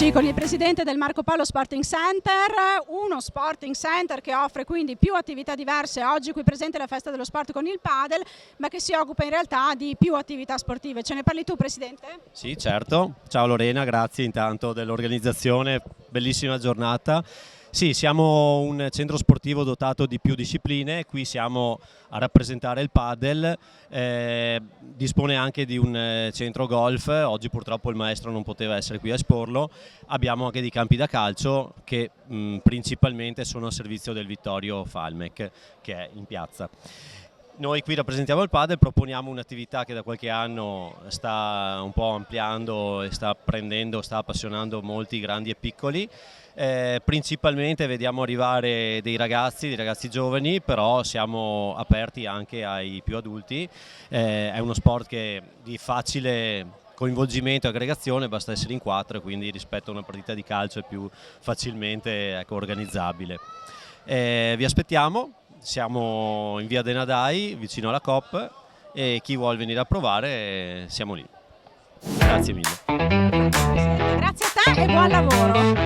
Eccoci con il presidente del Marco Polo Sporting Center, uno sporting center che offre quindi più attività diverse. Oggi qui presente la festa dello sport con il padel, ma che si occupa in realtà di più attività sportive. Ce ne parli tu, presidente? Sì, certo. Ciao Lorena, grazie intanto dell'organizzazione, bellissima giornata. Sì, siamo un centro sportivo dotato di più discipline, qui siamo a rappresentare il padel, dispone anche di un centro golf, oggi purtroppo il maestro non poteva essere qui a esporlo, abbiamo anche dei campi da calcio che principalmente sono a servizio del Vittorio Falmec che è in piazza. Noi qui rappresentiamo il padel, proponiamo un'attività che da qualche anno sta un po' ampliando e sta appassionando molti grandi e piccoli. Principalmente vediamo arrivare dei ragazzi giovani, però siamo aperti anche ai più adulti. È uno sport che di facile coinvolgimento e aggregazione, basta essere in quattro, quindi rispetto a una partita di calcio è più facilmente organizzabile. Vi aspettiamo. Siamo in via De Nadai, vicino alla Coop, e chi vuole venire a provare siamo lì. Grazie mille. Grazie a te e buon lavoro.